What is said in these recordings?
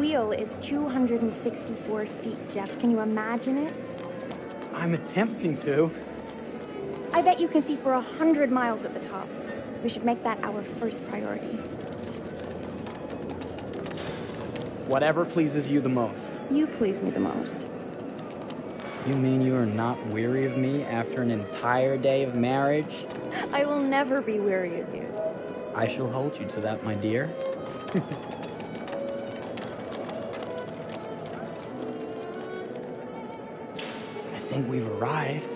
wheel is 264 feet, Jeff. Can you imagine it? I'm attempting to. I bet you can see for 100 miles at the top. We should make that our first priority. Whatever pleases you the most. You please me the most. You mean you are not weary of me after an entire day of marriage? I will never be weary of you. I shall hold you to that, my dear. I think we've arrived.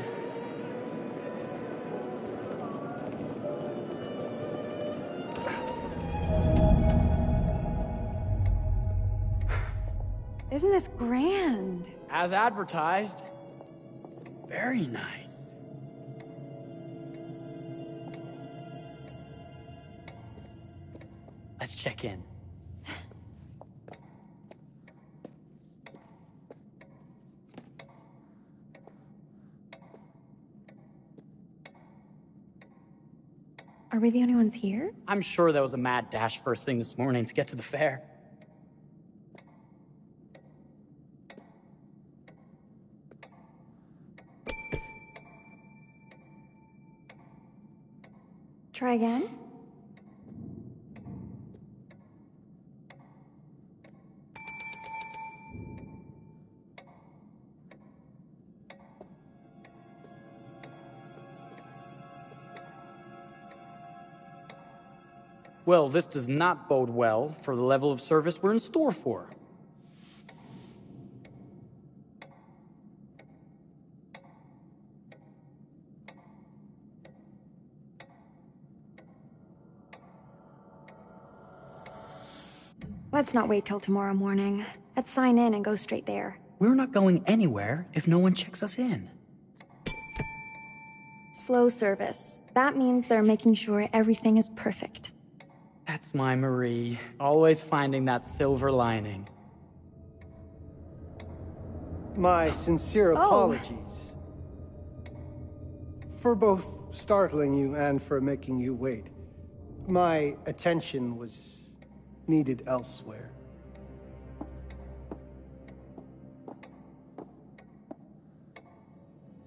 Isn't this grand? As advertised. Very nice. Let's check in. Are we the only ones here? I'm sure there was a mad dash first thing this morning to get to the fair. Try again? Well, this does not bode well for the level of service we're in store for. Let's not wait till tomorrow morning. Let's sign in and go straight there. We're not going anywhere if no one checks us in. Slow service. That means they're making sure everything is perfect. That's my Marie, always finding that silver lining. My sincere apologies. For both startling you and for making you wait. My attention was needed elsewhere.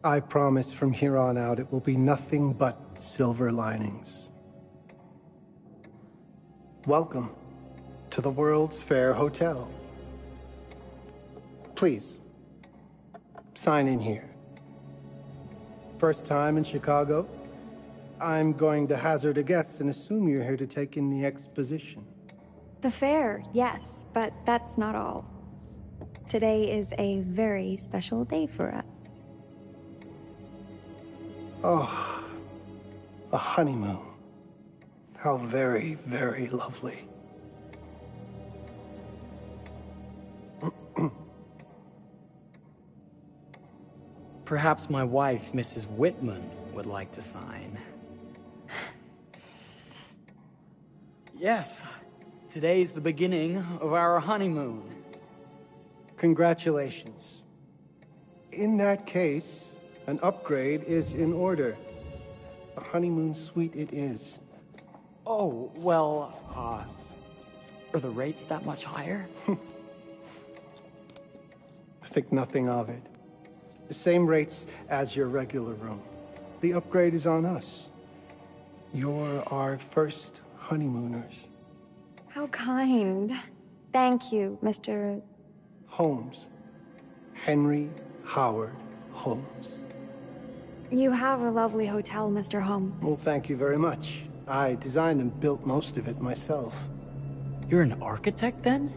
I promise from here on out it will be nothing but silver linings. Welcome to the World's Fair Hotel. Please, sign in here. First time in Chicago? I'm going to hazard a guess and assume you're here to take in the exposition. The fair, yes, but that's not all. Today is a very special day for us. Oh, a honeymoon. How very, very lovely. Perhaps my wife, Mrs. Whitman, would like to sign. Yes, today's the beginning of our honeymoon. Congratulations. In that case, an upgrade is in order. A honeymoon suite it is. Oh, well, are the rates that much higher? I think nothing of it. The same rates as your regular room. The upgrade is on us. You're our first honeymooners. How kind. Thank you, Mr. Holmes. Henry Howard Holmes. You have a lovely hotel, Mr. Holmes. Well, thank you very much. I designed and built most of it myself. You're an architect, then?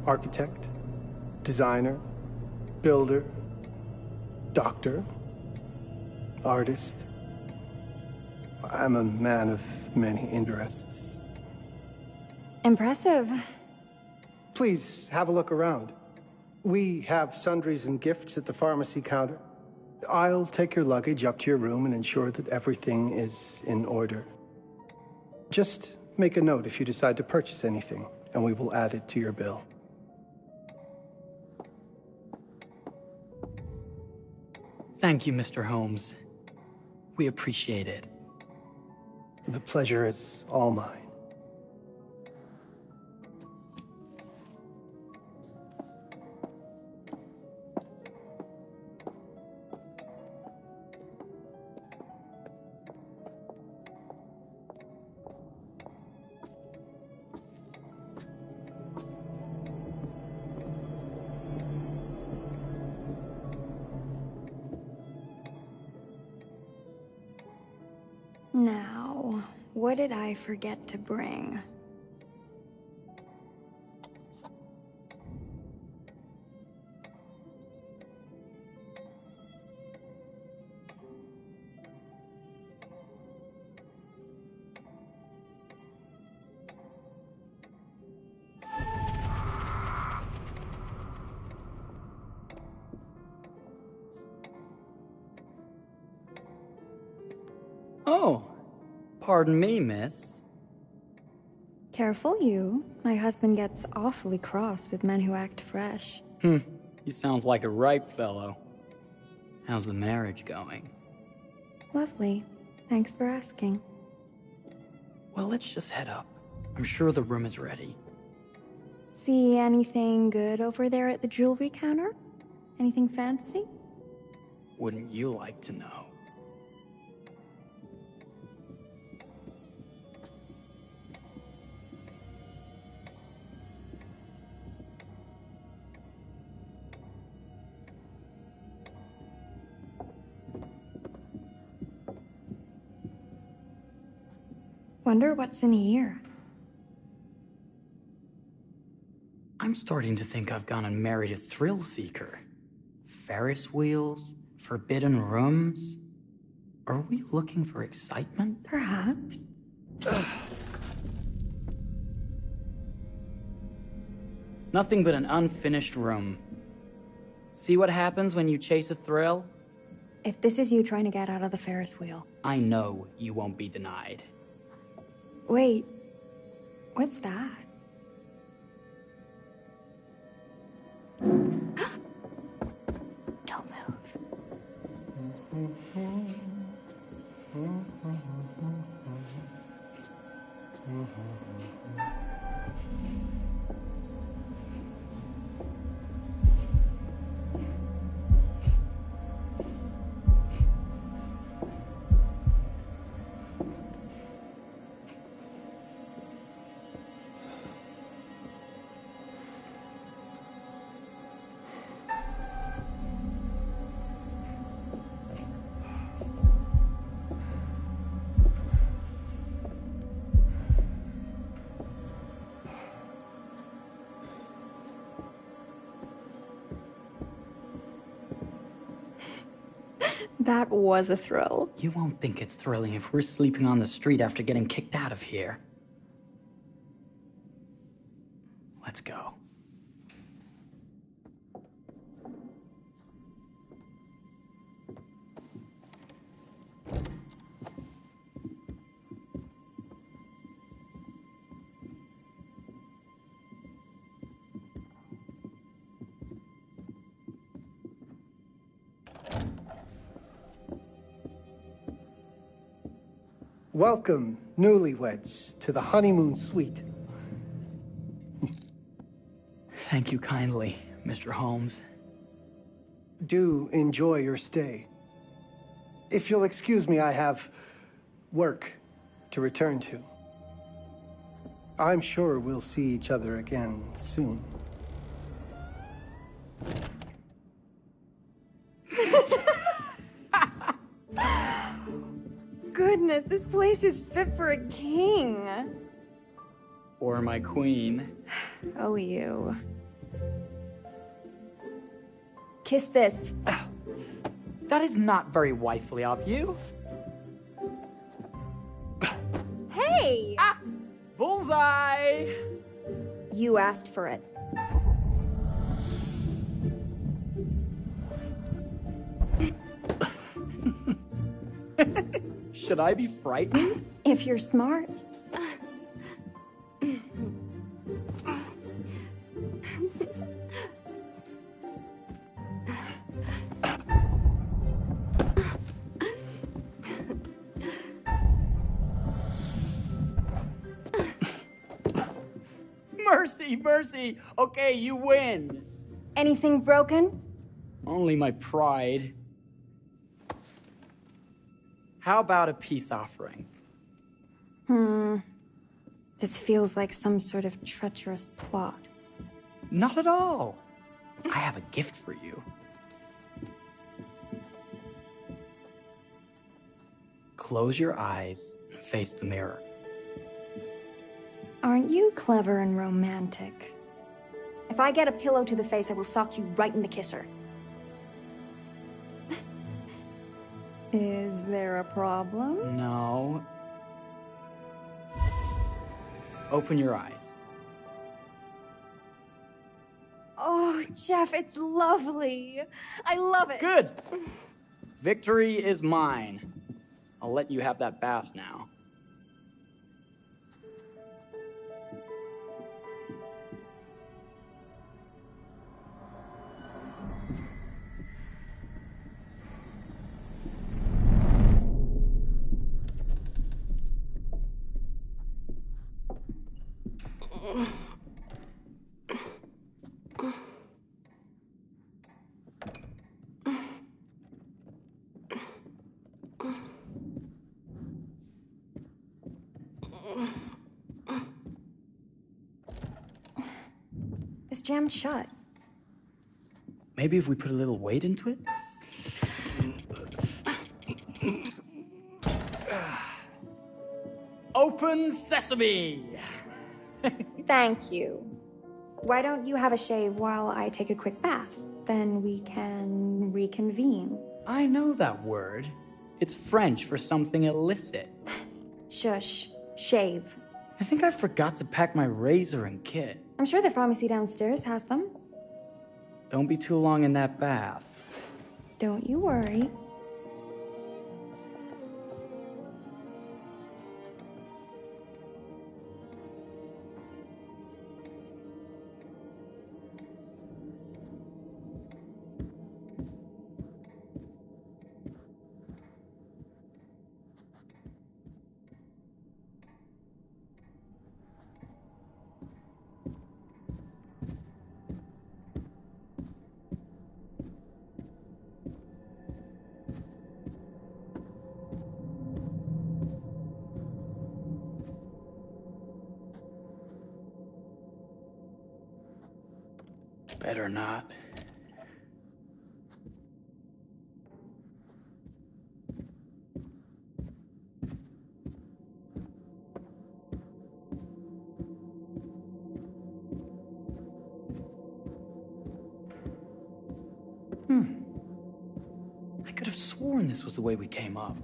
Architect, designer, builder, doctor, artist. I'm a man of many interests. Impressive. Please, have a look around. We have sundries and gifts at the pharmacy counter. I'll take your luggage up to your room and ensure that everything is in order. Just make a note if you decide to purchase anything, and we will add it to your bill. Thank you, Mr. Holmes. We appreciate it. The pleasure is all mine. What did I forget to bring? Oh, pardon me, miss. Careful you. My husband gets awfully cross with men who act fresh. He sounds like a ripe fellow. How's the marriage going? Lovely. Thanks for asking. Well, let's just head up. I'm sure the room is ready. See anything good over there at the jewelry counter? Anything fancy? Wouldn't you like to know? Wonder what's in here. I'm starting to think I've gone and married a thrill seeker. Ferris wheels, forbidden rooms. Are we looking for excitement? Perhaps. Nothing but an unfinished room. See what happens when you chase a thrill? If this is you trying to get out of the Ferris wheel. I know you won't be denied. Wait, what's that? Don't move. That was a thrill. You won't think it's thrilling if we're sleeping on the street after getting kicked out of here. Let's go. Welcome, newlyweds, to the honeymoon suite. Thank you kindly, Mr. Holmes. Do enjoy your stay. If you'll excuse me, I have work to return to. I'm sure we'll see each other again soon. Goodness, this place is fit for a king. Or my queen. Oh, you. Kiss this. That is not very wifely of you. Hey! Ah! Bullseye! You asked for it. Should I be frightened? If you're smart. Mercy, mercy! Okay, you win! Anything broken? Only my pride. How about a peace offering? This feels like some sort of treacherous plot. Not at all. I have a gift for you. Close your eyes and face the mirror. Aren't you clever and romantic? If I get a pillow to the face, I will sock you right in the kisser. Is there a problem? No. Open your eyes. Oh, Jeff, it's lovely. I love it. Good! Victory is mine. I'll let you have that bath now. It's jammed shut. Maybe if we put a little weight into it? Open sesame! Thank you. Why don't you have a shave while I take a quick bath? Then we can reconvene. I know that word. It's French for something illicit. Shush. Shave. I think I forgot to pack my razor and kit. I'm sure the pharmacy downstairs has them. Don't be too long in that bath. Don't you worry. Better not. I could have sworn this was the way we came up.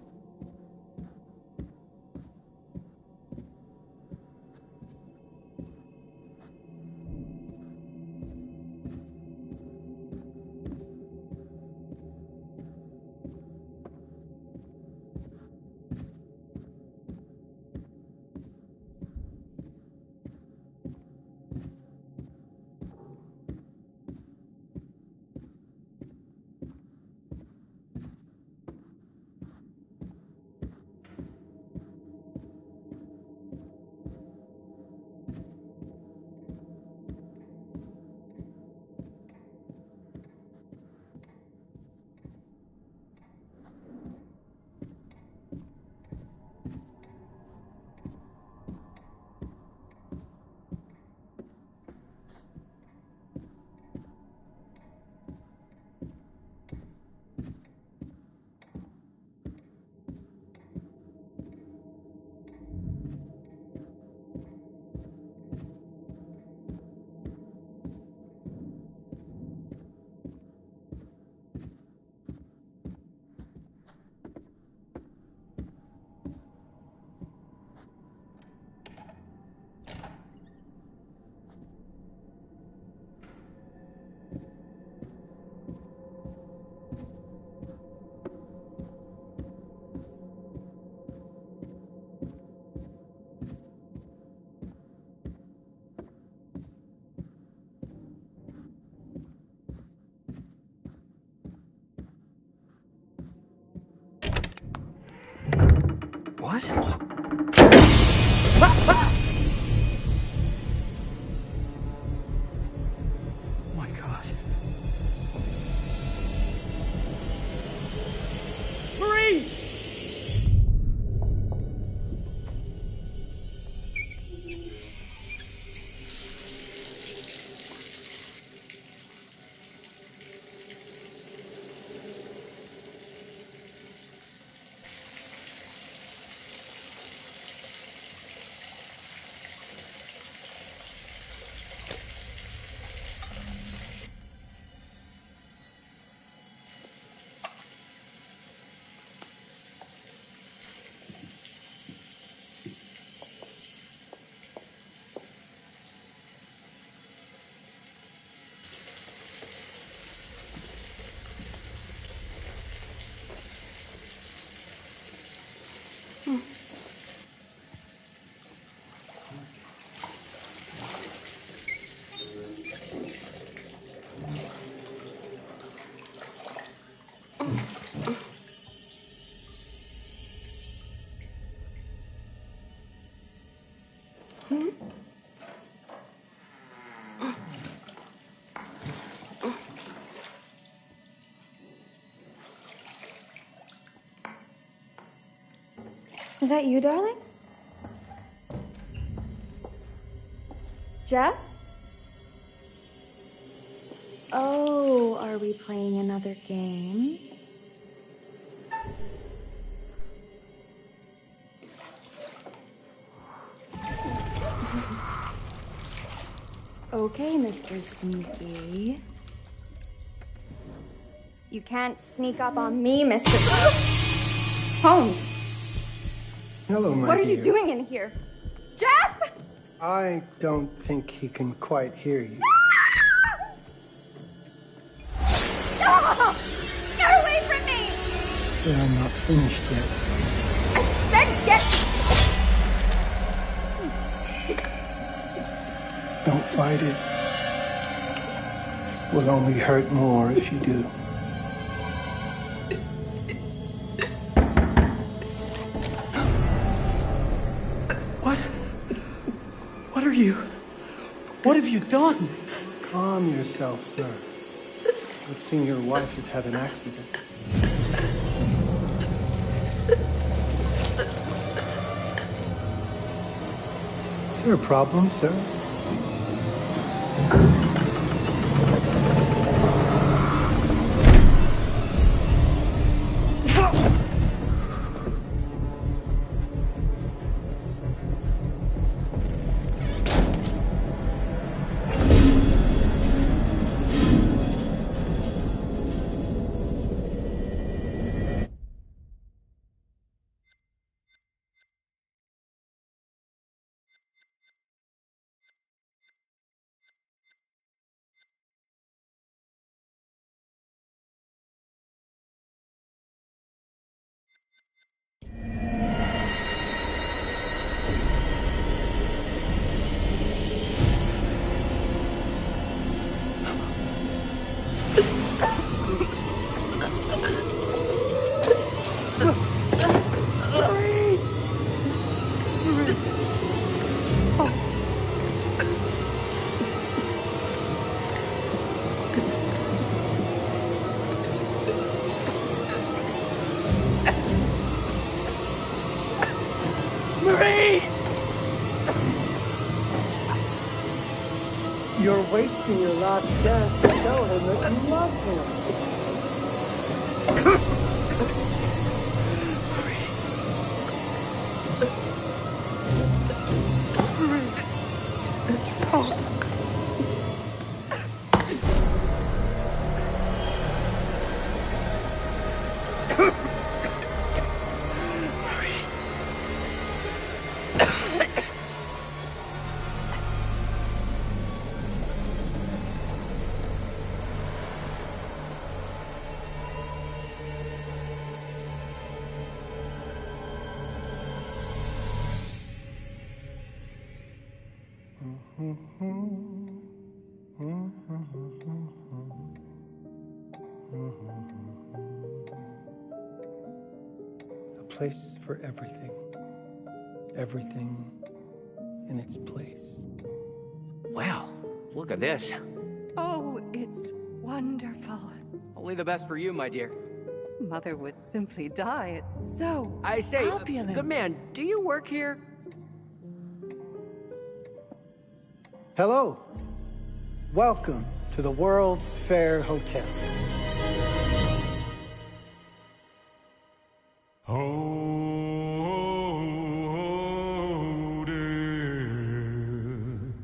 What? Oh my God. Marie! Is that you, darling? Jeff? Oh, are we playing another game? Okay, Mr. Sneaky. You can't sneak up on me, Mr. Holmes. Hello, my What are dear. you doing in here? Jeff! I don't think he can quite hear you. Ah! Get away from me! But I'm not finished yet. I said get... Don't fight it. Will only hurt more if you do. What are you? What have you done? Calm yourself, sir. It seems your wife has had an accident. Is there a problem, sir? You're wasting your last chance to tell him that you love him. A place for everything. Everything in its place. Wow, look at this. Oh, it's wonderful. Only the best for you, my dear. Mother would simply die. It's so I say, opulent. good man, do you work here? Hello. Welcome to the World's Fair Hotel. Oh, death.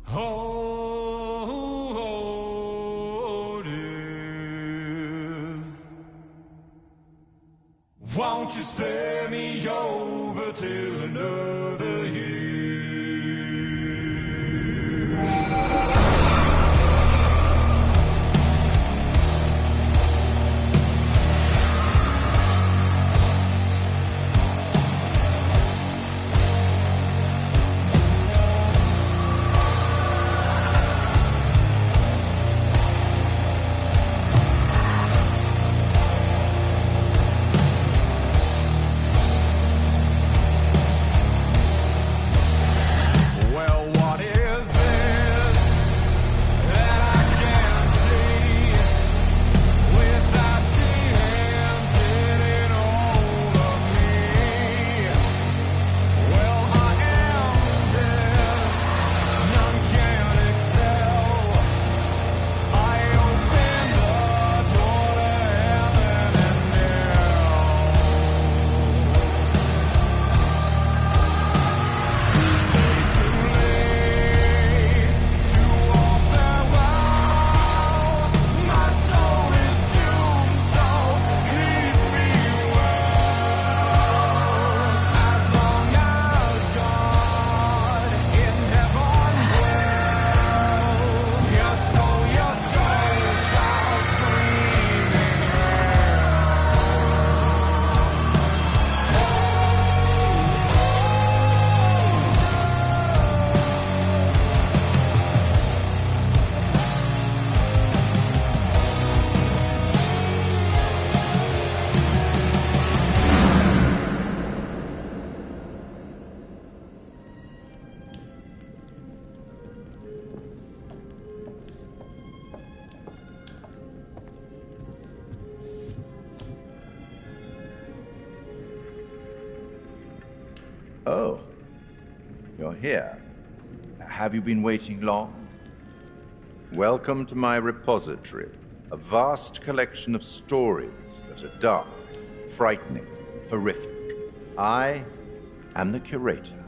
Oh, death. Won't you spare me over till another year? you're here. Have you been waiting long? Welcome to my repository, a vast collection of stories that are dark, frightening, horrific. I am the curator.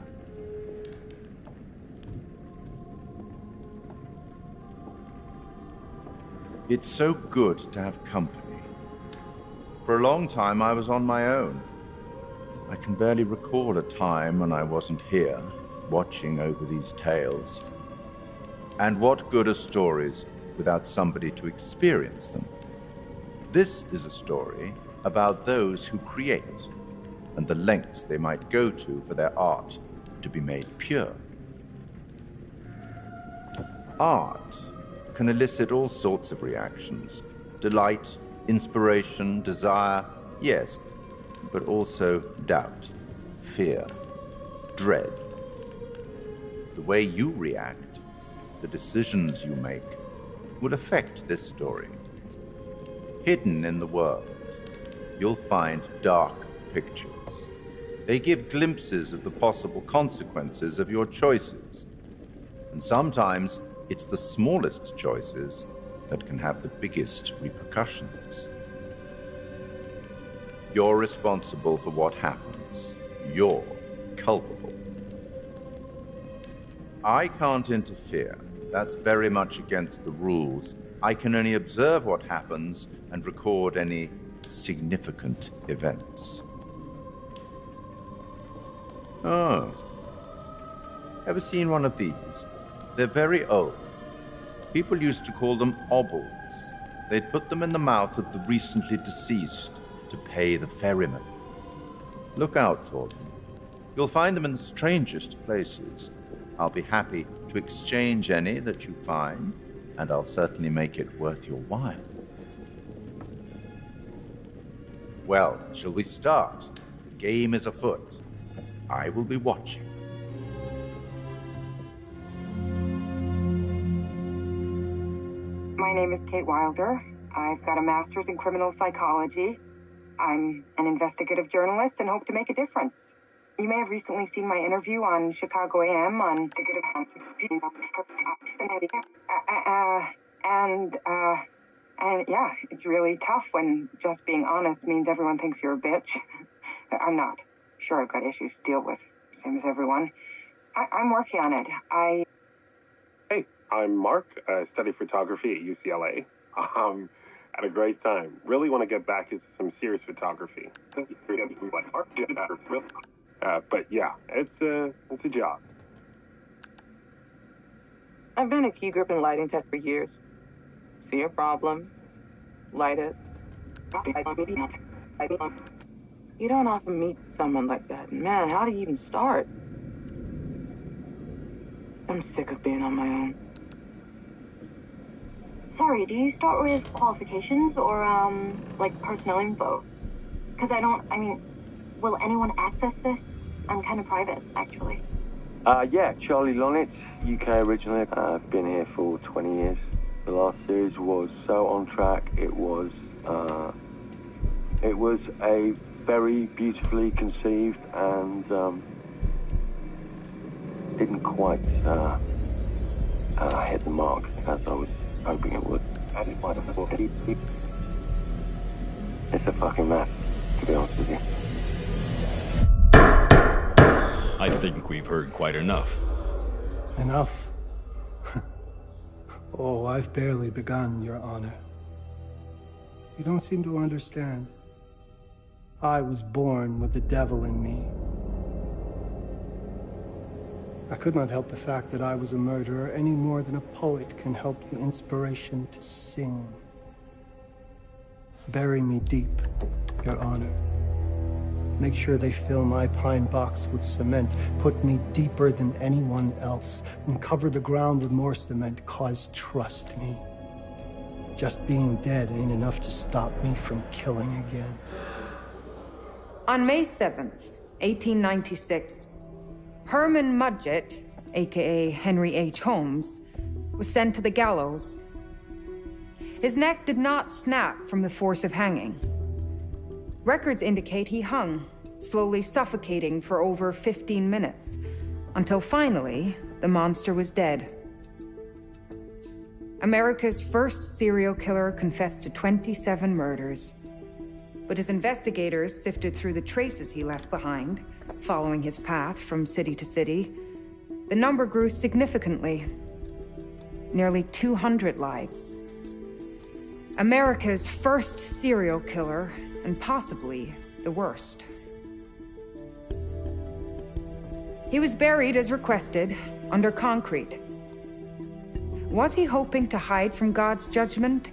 It's so good to have company. For a long time, I was on my own. I can barely recall a time when I wasn't here, watching over these tales. And what good are stories without somebody to experience them? This is a story about those who create, and the lengths they might go to for their art to be made pure. Art can elicit all sorts of reactions. Delight, inspiration, desire, yes, but also doubt, fear, dread. The way you react, the decisions you make, will affect this story. Hidden in the world, you'll find dark pictures. They give glimpses of the possible consequences of your choices. And sometimes it's the smallest choices that can have the biggest repercussions. You're responsible for what happens. You're culpable. I can't interfere. That's very much against the rules. I can only observe what happens and record any significant events. Oh. Ever seen one of these? They're very old. People used to call them obbles. They'd put them in the mouth of the recently deceased to pay the ferryman. Look out for them. You'll find them in the strangest places. I'll be happy to exchange any that you find, and I'll certainly make it worth your while. Well, shall we start? The game is afoot. I will be watching. My name is Kate Wilder. I've got a master's in criminal psychology. I'm an investigative journalist and hope to make a difference. You may have recently seen my interview on Chicago AM on and yeah, it's really tough when just being honest means everyone thinks you're a bitch. I'm not. Sure, I've got issues to deal with, same as everyone. I'm working on it. Hey, I'm Mark. I study photography at UCLA. Had a great time. Really want to get back into some serious photography. But yeah, it's a job. I've been a key grip and lighting tech for years. See a problem, light it. You don't often meet someone like that. Man, how do you even start? I'm sick of being on my own. Sorry, do you start with qualifications or, like personnel info? Because will anyone access this? I'm kind of private, actually. Yeah, Charlie Lonitz, UK originally. I've been here for 20 years. The last series was so on track. It was a very beautifully conceived and didn't quite hit the mark as I was hoping it would. It's a fucking mess, to be honest with you. I think we've heard quite enough. Enough? Oh, I've barely begun, Your Honor. You don't seem to understand. I was born with the devil in me. I could not help the fact that I was a murderer any more than a poet can help the inspiration to sing. Bury me deep, Your Honor. Make sure they fill my pine box with cement. Put me deeper than anyone else. And cover the ground with more cement, 'cause trust me, just being dead ain't enough to stop me from killing again. On May 7th, 1896, Herman Mudgett, aka Henry H. Holmes, was sent to the gallows. His neck did not snap from the force of hanging. Records indicate he hung, slowly suffocating for over 15 minutes, Until finally, the monster was dead. America's first serial killer confessed to 27 murders. But as investigators sifted through the traces he left behind, following his path from city to city, the number grew significantly. Nearly 200 lives. America's first serial killer, and possibly the worst. He was buried as requested, under concrete. Was he hoping to hide from God's judgment?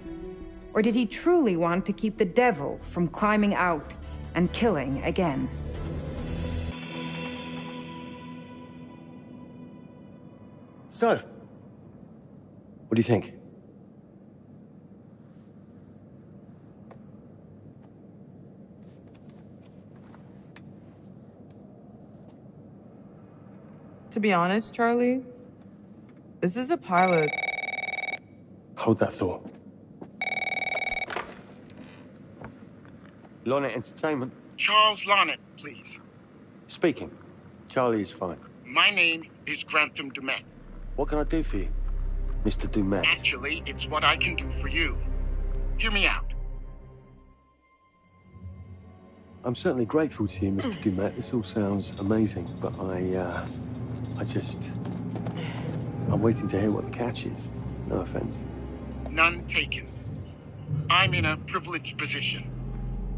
Or did he truly want to keep the devil from climbing out and killing again? So, what do you think? To be honest, Charlie, this is a pilot. Hold that thought. Lonnet Entertainment. Charles Lonnet, please. Speaking. Charlie is fine. My name is Grantham Dumet. What can I do for you, Mr. Dumet? Actually, it's what I can do for you. Hear me out. I'm certainly grateful to you, Mr. Dumet. This all sounds amazing, but I'm waiting to hear what the catch is. No offense. None taken. I'm in a privileged position.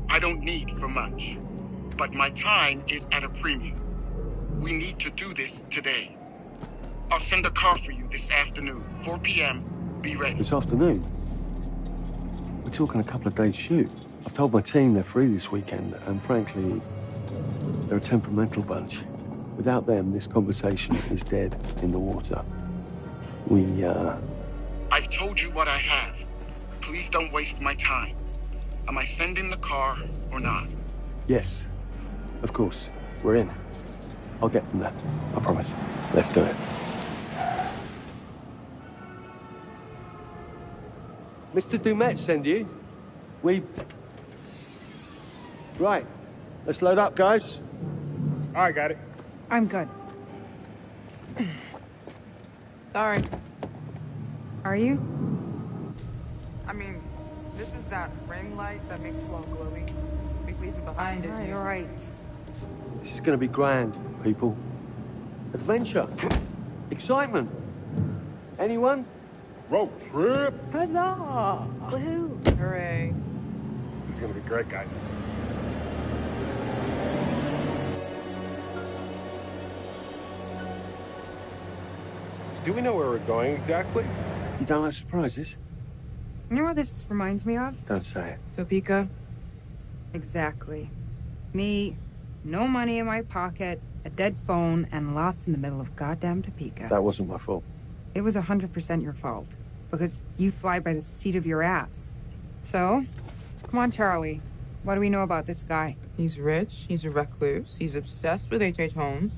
I don't need for much, but my time is at a premium. We need to do this today. I'll send a car for you this afternoon, 4 p.m. Be ready. This afternoon? We're talking a couple of days shoot. I've told my team they're free this weekend, and frankly, they're a temperamental bunch. Without them, this conversation is dead in the water. I've told you what I have. Please don't waste my time. Am I sending the car or not? Yes, of course. We're in. I'll get them there. I promise. Let's do it. Mr. Dumet send you? Right. Let's load up, guys. All right, got it. I'm good. Sorry. Are you? I mean, this is that ring light that makes you all glowy. We leave it behind it. You're right. This is gonna be grand, people. Adventure. Excitement. Anyone? Road trip. Huzzah! Woohoo! Hooray. This is gonna be great, guys. So do we know where we're going exactly? You don't like surprises? You know what this reminds me of? Don't say it. Topeka? Exactly. Me, no money in my pocket, a dead phone, and lost in the middle of goddamn Topeka. That wasn't my fault. It was 100% your fault. Because you fly by the seat of your ass. So, come on, Charlie. What do we know about this guy? He's rich, he's a recluse, he's obsessed with H.H. Holmes.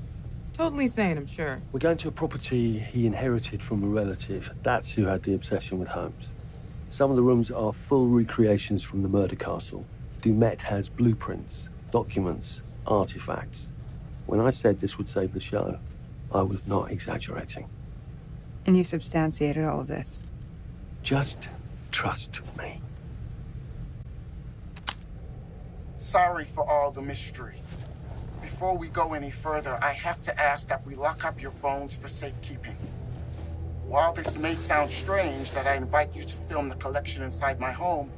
Totally sane, I'm sure. We're going to a property he inherited from a relative. That's who had the obsession with Holmes. Some of the rooms are full recreations from the murder castle. Dumet has blueprints, documents, artifacts. When I said this would save the show, I was not exaggerating. And you substantiated all of this? Just trust me. Sorry for all the mystery. Before we go any further, I have to ask that we lock up your phones for safekeeping. While this may sound strange that I invite you to film the collection inside my home,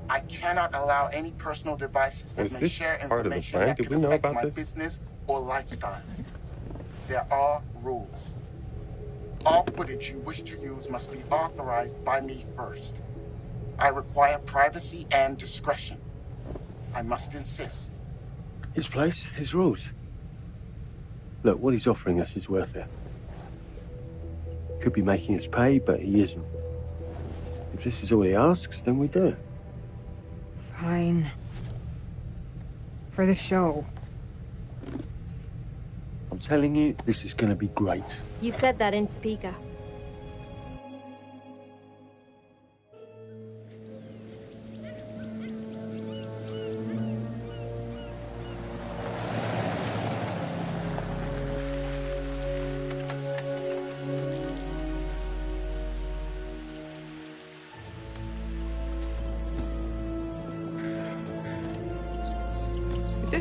I cannot allow any personal devices that may share information that could affect my business or lifestyle. There are rules. All footage you wish to use must be authorized by me first. I require privacy and discretion. I must insist. His place, his rules. Look, what he's offering us is worth it. Could be making us pay, but he isn't. If this is all he asks, then we do it. Fine. For the show. I'm telling you, this is gonna be great. You said that in Topeka.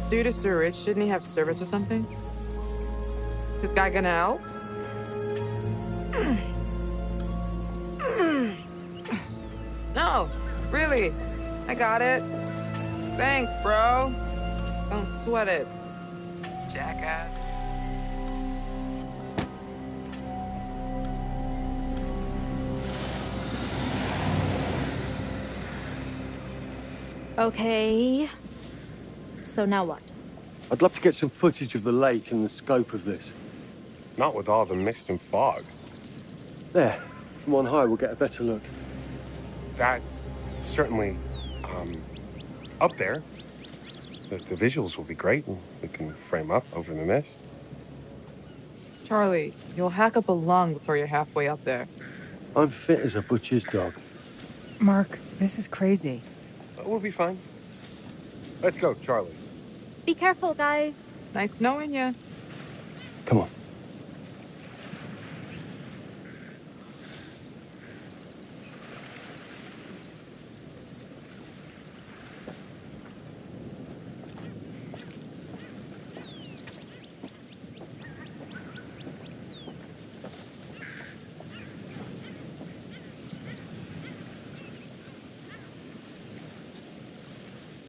This dude is so rich, shouldn't he have servants or something? This guy gonna help? No, really. I got it. Thanks, bro. Don't sweat it, jackass. Okay. So now what? I'd love to get some footage of the lake and the scope of this. Not with all the mist and fog. There. From on high, we'll get a better look. That's certainly, up there. The visuals will be great, and we can frame up over the mist. Charlie, you'll hack up a lung before you're halfway up there. I'm fit as a butcher's dog. Mark, this is crazy. We'll be fine. Let's go, Charlie. Be careful, guys. Nice knowing you. Come on.